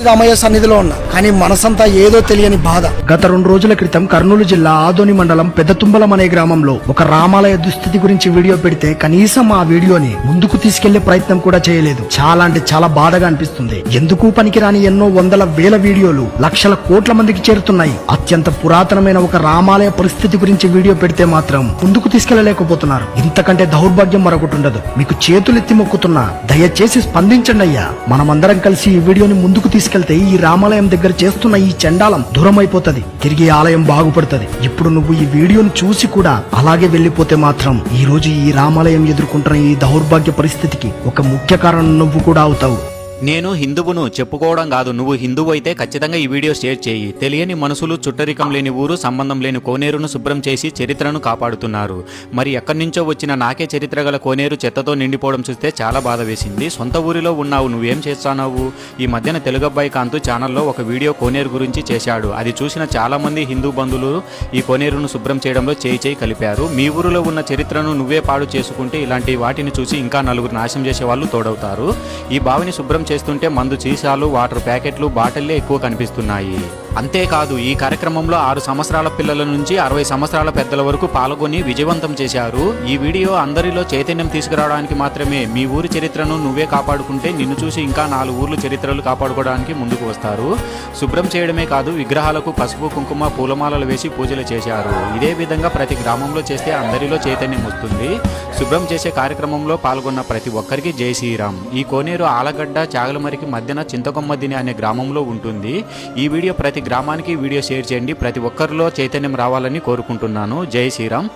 రామయ్య సన్నిధిలో ఉన్నా కానీ మనసంతా ఏదో తెలియని బాధ. గత 2 రోజుల క్రితం కర్నూలు జిల్లా ఆదోని మండలం పెద్దతుంబలం అనే గ్రామంలో ఒక రామాలయ దుస్థితి గురించి వీడియో పెడితే కనీసం ఆ వీడియోని ముందుకు తీసుకెళ్లే ప్రయత్నం కూడా చేయలేదు. చాలా అంటే చాలా బాధగా అనిపిస్తుంది. ఎందుకు పనికిరాని ఎన్నో వందల వేల వీడియోలు లక్షల కోట్ల మందికి చేరుతున్నాయి. అత్యంత పురాతనమైన ఒక రామాలయ పరిస్థితి గురించి వీడియో పెడితే మాత్రం ముందుకు తీసుకెళ్లలేకపోతున్నారు. ఇంతకంటే దౌర్భాగ్యం మరొకటి ఉండదు. మీకు చేతులెత్తి మొక్కుతున్నా, దయచేసి స్పందించండి అయ్యా. మనమందరం కలిసి ఈ వీడియోని ముందుకు తీసుకెళ్తే ఈ రామాలయం దగ్గర చేస్తున్న ఈ చండాలం దూరం అయిపోతుంది. తిరిగి ఆలయం బాగుపడుతుంది. ఇప్పుడు నువ్వు ఈ వీడియోని చూసి కూడా అలాగే వెళ్లిపోతే మాత్రం ఈ రోజు ఈ రామాలయం ఎదుర్కొంటున్న ఈ దౌర్భాగ్య పరిస్థితికి ఒక ముఖ్య కారణం నువ్వు కూడా అవుతావు. నేను హిందువును చెప్పుకోవడం కాదు, నువ్వు హిందువు అయితే ఖచ్చితంగా ఈ వీడియో షేర్ చేయి. తెలియని మనసులు, చుట్టరికం లేని ఊరు, సంబంధం లేని కోనేరును శుభ్రం చేసి చరిత్రను కాపాడుతున్నారు. మరి ఎక్కడి నుంచో వచ్చిన నాకే చరిత్ర గల కోనేరు చెత్తతో నిండిపోవడం చూస్తే చాలా బాధ వేసింది. సొంత ఊరిలో ఉన్నావు, నువ్వేం చేస్తున్నావు? ఈ మధ్యన తెలుగబ్బాయి కాంతు ఛానల్లో ఒక వీడియో కోనేరు గురించి చేశాడు. అది చూసిన చాలా మంది హిందూ బంధువులు ఈ కోనేరును శుభ్రం చేయడంలో చేయి కలిపారు. మీ ఊరిలో ఉన్న చరిత్రను నువ్వే పాడు చేసుకుంటే ఇలాంటి వాటిని చూసి ఇంకా నలుగురు నాశనం చేసే వాళ్ళు తోడవుతారు. ఈ బావిని శుభ్రం చేస్తుంటే మందు సీసాలు, వాటర్ ప్యాకెట్లు, బాటిల్లే ఎక్కువ కనిపిస్తున్నాయి. అంతేకాదు ఈ కార్యక్రమంలో 6 సంవత్సరాల పిల్లల నుంచి 60 సంవత్సరాల పెద్దల వరకు పాల్గొని విజయవంతం చేశారు. ఈ వీడియో అందరిలో చైతన్యం తీసుకురావడానికి మాత్రమే. మీ ఊరి చరిత్రను నువ్వే కాపాడుకుంటే నిన్ను చూసి ఇంకా 4 ఊర్లు చరిత్రలు కాపాడుకోవడానికి ముందుకు వస్తారు. శుభ్రం చేయడమే కాదు, విగ్రహాలకు పసుపు, కుంకుమ, పూలమాలలు వేసి పూజలు చేశారు. ఇదే విధంగా ప్రతి గ్రామంలో చేస్తే అందరిలో చైతన్యం వస్తుంది. శుభ్రం చేసే కార్యక్రమంలో పాల్గొన్న ప్రతి ఒక్కరికి జై శ్రీరామ్. ఈ కోనేరు ఆలగడ్డ చాగలమరికి మధ్యన చింతకొమ్మదిని అనే గ్రామంలో ఉంటుంది. ఈ వీడియో ప్రతి గ్రామానికి వీడియో షేర్ చేయండి. ప్రతి ఒక్కరిలో చైతన్యం రావాలని కోరుకుంటున్నాను. జై శ్రీరామ్.